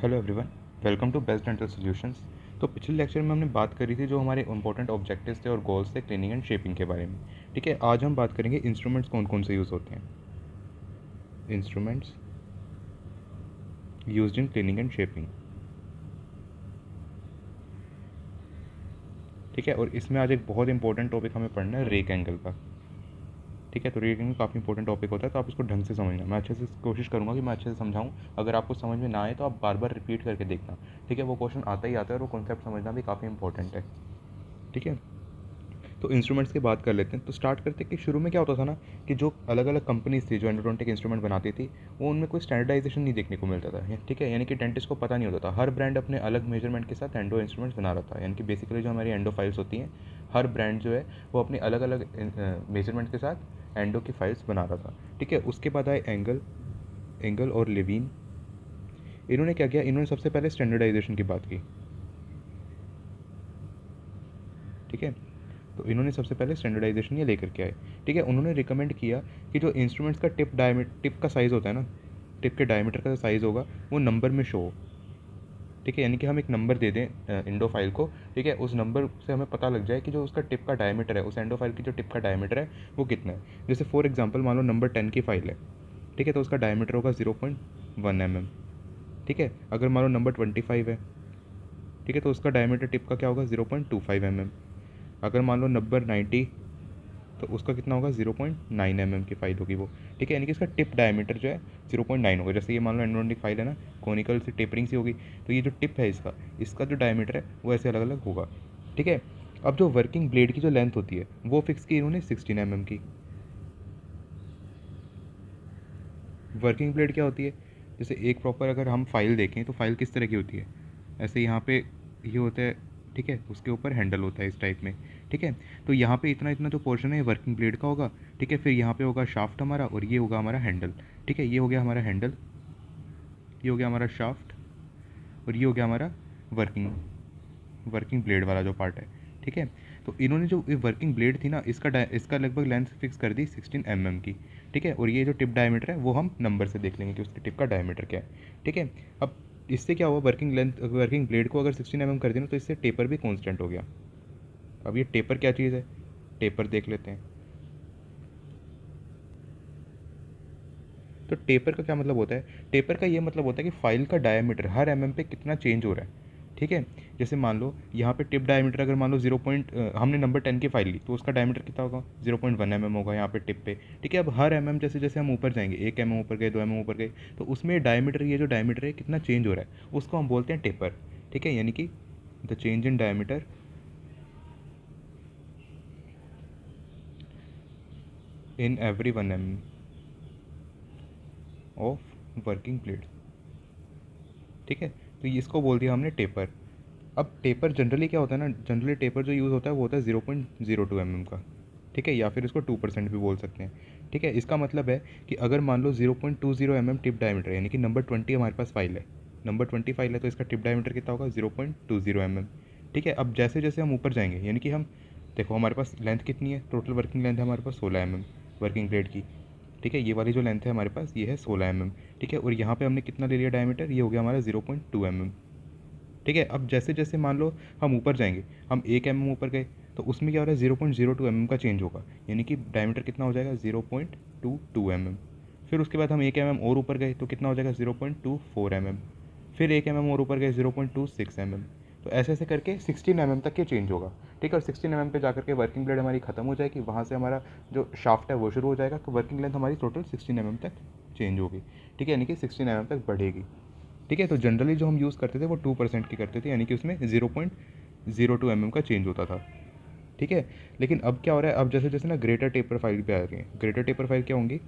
Hello everyone, welcome to Best Dental Solutions. तो पिछले lecture में हमने बात करी थी जो हमारे इंपॉर्टेंट ऑब्जेक्टिव्स थे और गोल्स थे क्लीनिंग एंड शेपिंग के बारे में। ठीक है, आज हम बात करेंगे इंस्ट्रूमेंट्स कौन कौन से यूज़ होते हैं। Instruments used in cleaning and shaping. ठीक है, और इसमें आज एक बहुत इंपॉर्टेंट टॉपिक हमें पढ़ना है, रेक एंगल का। ठीक है, तो रेक एंगल काफ़ी इंपॉर्टेंट टॉपिक होता है, तो आप इसको ढंग से समझना। मैं अच्छे से कोशिश करूँगा कि मैं अच्छे से समझाऊँ। अगर आपको समझ में ना आए तो आप बार बार रिपीट करके देखना। ठीक है, वो क्वेश्चन आता ही आता है और वो कॉन्सेप्ट समझना भी काफ़ी इंपॉर्टेंट है। ठीक है, तो इंस्ट्रूमेंट्स की बात कर लेते हैं। तो स्टार्ट करते हैं कि शुरू में क्या होता था ना, कि जो अलग अलग कंपनीज थी जो एंडोडोंटिक इंस्ट्रूमेंट बनाती थी, वो उनमें कोई स्टैंडर्डाइजेशन नहीं देखने को मिलता था। ठीक है, यानी कि डेंटिस्ट को पता नहीं होता था। हर ब्रांड अपने अलग मेजरमेंट के साथ एंडो इंस्ट्रूमेंट्स बना रहा था। यानी कि बेसिकली जो हमारी एंडो फाइल्स होती हैं, हर ब्रांड जो है वो अपनी अलग अलग मेजरमेंट के साथ एंडो की फाइल्स बना रहा था। ठीक है, उसके बाद आए एंगल और लेविन। इन्होंने क्या किया, इन्होंने सबसे पहले स्टैंडर्डाइजेशन की बात की। ठीक है, तो इन्होंने सबसे पहले स्टैंडर्डाइजेशन ये लेकर के आए। ठीक है, उन्होंने रिकमेंड किया कि जो इंस्ट्रूमेंट्स का टिप का साइज़ होता है ना, टिप के डायमीटर का साइज़ होगा वो नंबर में शो हो। ठीक है, यानी कि हम एक नंबर दे दें इंडो फाइल को। ठीक है, उस नंबर से हमें पता लग जाए कि जो उसका टिप का डायमीटर है, उस एंडो फाइल की जो टिप का डायमीटर है वो कितना है। जैसे फॉर एग्जांपल मान लो नंबर 10 की फाइल है। ठीक है, तो उसका डायमीटर होगा 0.1 mm। ठीक है, अगर मान लो नंबर 25 है, ठीक है, तो उसका डायमीटर टिप का क्या होगा, 0.25 mm। अगर मान लो नंबर 90, तो उसका कितना होगा, 0.9 mm की फाइल होगी वो। ठीक है, यानी कि इसका टिप डायमीटर जो है 0.9 होगा। जैसे ये मान लो एंडोडोंटिक फाइल है ना, कॉनिकल से टेपरिंग सी होगी, तो ये जो टिप है इसका इसका जो डायमीटर है वो ऐसे अलग अलग होगा। ठीक है, अब जो वर्किंग ब्लेड की जो लेंथ होती है वो फिक्स की इन्होंने 16 mm की। वर्किंग ब्लेड क्या होती है, जैसे एक प्रॉपर अगर हम फाइल देखें तो फाइल किस तरह की होती है, ऐसे यहाँ पे ये होता है। ठीक है, उसके ऊपर हैंडल होता है इस टाइप में। ठीक है, तो यहाँ पे इतना इतना जो पोर्शन है वर्किंग ब्लेड का होगा। ठीक है, फिर यहाँ पे होगा शाफ्ट हमारा और ये होगा हमारा हैंडल। ठीक है, ये हो गया हमारा हैंडल, ये हो गया हमारा शाफ्ट और ये हो गया हमारा वर्किंग वर्किंग ब्लेड वाला जो पार्ट है। ठीक है, तो इन्होंने जो वर्किंग ब्लेड थी ना, इसका लगभग लेंथ फिक्स कर दी 16 mm की। ठीक है, और ये जो टिप डायमीटर है वो हम नंबर से देख लेंगे कि उसकी टिप का डायमीटर क्या है। ठीक है, अब इससे क्या हुआ, वर्किंग ब्लेड को अगर 16 mm कर देना तो इससे टेपर भी कॉन्स्टेंट हो गया। अब ये टेपर क्या चीज़ है, टेपर देख लेते हैं। तो टेपर का क्या मतलब होता है, टेपर का ये मतलब होता है कि फाइल का डायमीटर हर पे कितना चेंज हो रहा है। ठीक है, जैसे मान लो यहाँ पे टिप डायमीटर अगर मान लो हमने नंबर 10 की फाइल ली तो उसका डायमीटर कितना होगा, 0.1 mm होगा यहाँ पे टिप पे। ठीक है, अब हर जैसे जैसे हम ऊपर जाएंगे, 1 mm ऊपर गए, 2 mm ऊपर गए, तो उसमें डायमीटर, ये जो डायमीटर है कितना चेंज हो रहा है उसको हम बोलते हैं टेपर। ठीक है, यानी कि the change in diameter in every 1 mm of working blade. ठीक है, तो ये इसको बोल दिया हमने टेपर। अब टेपर जनरली क्या होता है ना, जनरली टेपर जो यूज़ होता है वो होता है 0.02 mm का। ठीक है, या फिर इसको 2% भी बोल सकते हैं। ठीक है, इसका मतलब है कि अगर मान लो 0.20 mm टिप डायमीटर, यानी कि नंबर 20 हमारे पास फाइल है, नंबर 20 फाइल है, तो इसका टिप डायमीटर कितना होगा, 0.20 mm। ठीक है, अब जैसे जैसे हम ऊपर जाएंगे, यानी कि हम देखो हमारे पास लेंथ कितनी है, टोटल वर्किंग लेंथ है हमारे पास 16 mm वर्किंग ब्लेड की। ठीक है, ये वाली जो लेंथ है हमारे पास ये है 16 mm। ठीक है, और यहाँ पे हमने कितना ले लिया डायमीटर, ये हो गया हमारा 0.2 mm। ठीक है, अब जैसे जैसे मान लो हम ऊपर जाएंगे, हम 1 mm ऊपर गए, तो उसमें क्या हो रहा है, 0.02 mm का चेंज होगा, यानी कि डायमीटर कितना हो जाएगा, 0.22 mm। फिर उसके बाद हम 1 mm और ऊपर गए तो कितना हो जाएगा, 0.24 mm। फिर 1 mm और ऊपर गए, 0.26 mm। तो ऐसे ऐसे करके 16 mm तक ये चेंज होगा। ठीक है, और 16 mm पे जाकर के वर्किंग ब्लेड हमारी खत्म हो जाएगी, वहाँ से हमारा जो शाफ्ट है वो शुरू हो जाएगा, तो वर्किंग लेंथ हमारी टोटल 16 mm तक चेंज होगी। ठीक है, यानी कि 16 mm तक बढ़ेगी। ठीक है, तो जनरली जो हम यूज़ करते थे वो 2% की करते थे, यानी कि उसमें 0.02 mm का चेंज होता था। ठीक है, लेकिन अब क्या हो रहा है, अब जैसे जैसे ना ग्रेटर टेपर फाइल पे आ रही है। ग्रेटर टेपर फाइल क्या होंगी,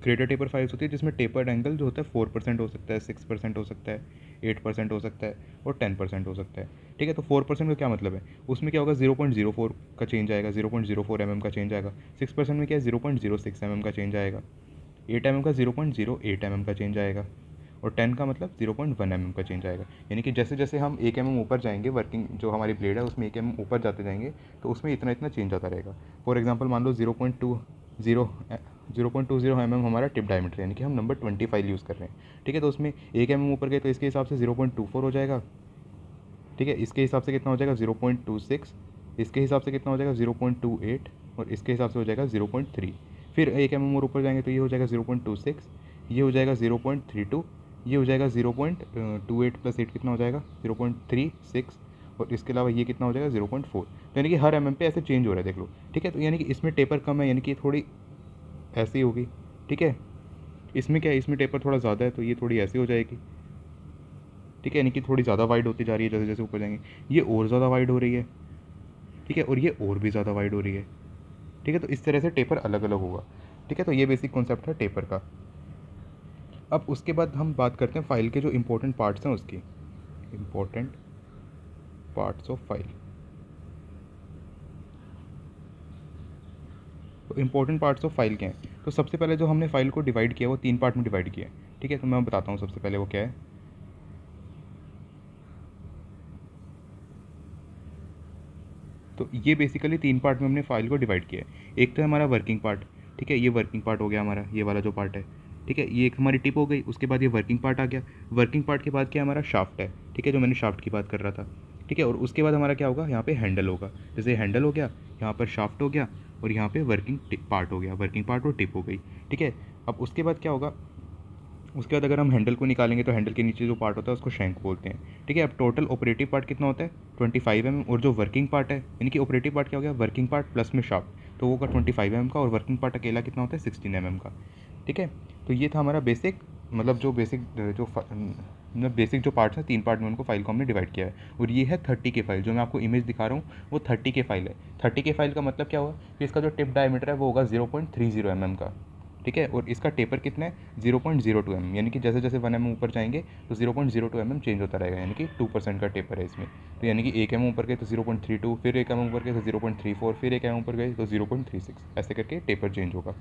ग्रेटर टेपर फाइल्स होती है जिसमें टेपर्ड एंगल जो होता है 4% हो सकता है, 6% हो सकता है, 8% हो सकता है और 10% हो सकता है। ठीक है, तो 4% का क्या मतलब है, उसमें क्या होगा, 0.04 का चेंज आएगा, 0.04 mm का चेंज आएगा। 6% में क्या है, 0.06 mm का चेंज आएगा। 8 mm का 0.08 mm का चेंज आएगा। और 10 का मतलब 0.1 mm का चेंज आएगा। यानी कि जैसे जैसे हम 1 mm ऊपर जाएंगे, वर्किंग जो हमारी ब्लेड है उसमें 1 mm ऊपर जाते जाएंगे, तो उसमें इतना इतना चेंज आता रहेगा। फॉर एग्जांपल मान लो 0.20 0.20 हमारा टिप डायमीटर, यानी कि हम नंबर 25 यूज़ कर रहे हैं। ठीक है, तो उसमें 1 ऊपर गए तो इसके हिसाब से 0.24 हो जाएगा। ठीक है, इसके हिसाब से कितना हो जाएगा 0.26, इसके हिसाब से कितना हो जाएगा 0.28, और इसके हिसाब से हो जाएगा 0.3। फिर 1 और ऊपर जाएंगे तो ये हो जाएगा 0.26, ये हो जाएगा 0.32, ये हो जाएगा 0.28 प्लस 8 कितना हो जाएगा 0.36, और इसके अलावा ये कितना हो जाएगा 0.4। तो यानी कि हर पे ऐसे चेंज हो रहा है, देख लो। ठीक है, तो यानी कि इसमें टेपर कम है, यानी कि थोड़ी ऐसी होगी। ठीक है, इसमें क्या है, इसमें टेपर थोड़ा ज़्यादा है तो ये थोड़ी ऐसी हो जाएगी। ठीक है, यानी कि थोड़ी ज़्यादा वाइड होती जा रही है जैसे जैसे ऊपर जाएंगे, ये और ज़्यादा वाइड हो रही है। ठीक है, और ये और भी ज़्यादा वाइड हो रही है। ठीक है, तो इस तरह से टेपर अलग अलग होगा। ठीक है, तो ये बेसिक कॉन्सेप्ट है टेपर का। अब उसके बाद हम बात करते हैं फाइल के जो इंपॉर्टेंट पार्ट्स हैं उसकी। Important parts of file. तो इंपॉर्टेंट पार्ट्स ऑफ फाइल क्या है, तो सबसे पहले जो हमने फाइल को डिवाइड किया वो 3 पार्ट में डिवाइड किया है। ठीक है, तो मैं बताता हूँ सबसे पहले वो क्या है। तो ये बेसिकली 3 पार्ट में हमने फाइल को डिवाइड किया है। एक तो है हमारा वर्किंग पार्ट। ठीक है, ये वर्किंग पार्ट हो गया हमारा, ये वाला जो पार्ट है। ठीक है, ये एक हमारी टिप हो गई, उसके बाद ये वर्किंग पार्ट आ गया। वर्किंग पार्ट के बाद क्या हमारा शाफ्ट है। ठीक है, जो मैंने शाफ्ट की बात कर रहा था। ठीक है, और उसके बाद हमारा क्या होगा, यहाँ पे हैंडल होगा। जैसे हैंडल हो गया, यहाँ पर शाफ्ट हो गया, और यहाँ पे वर्किंग पार्ट हो गया, वर्किंग पार्ट और टिप हो गई। ठीक है, अब उसके बाद क्या होगा, उसके बाद अगर हम हैंडल को निकालेंगे तो हैंडल के नीचे जो पार्ट होता है उसको शैंक बोलते हैं। ठीक है, अब टोटल ऑपरेटिव पार्ट कितना होता है 25 और जो वर्किंग पार्ट है, यानी कि ऑपरेटिव पार्ट क्या हो गया, वर्किंग पार्ट प्लस में शाफ्ट, तो वो का 25 का, और वर्किंग पार्ट अकेला कितना होता है 16 का। ठीक है, तो ये था हमारा बेसिक, मतलब जो बेसिक जो मतलब बेसिक जो पार्ट्स हैं 3 पार्ट में उनको फाइल को हमने डिवाइड किया है। और ये है 30 के फाइल, जो मैं आपको इमेज दिखा रहा हूँ वो 30 के फाइल है। 30 के फाइल का मतलब क्या हुआ कि इसका जो टिप डायमीटर है वो होगा 0.30 का। ठीक है, और इसका टेपर कितना है 0.02 यानी कि जैसे जैसे 1 ऊपर जाएंगे तो 0.02 चेंज होता रहेगा, यानी कि 2% का टेपर है इसमें। तो यानी कि 1 ऊपर गए तो 0.32, फिर 1 ऊपर गए तो 0.34, फिर 1 ऊपर गए तो 0.36, ऐसे करके टेपर चेंज होगा।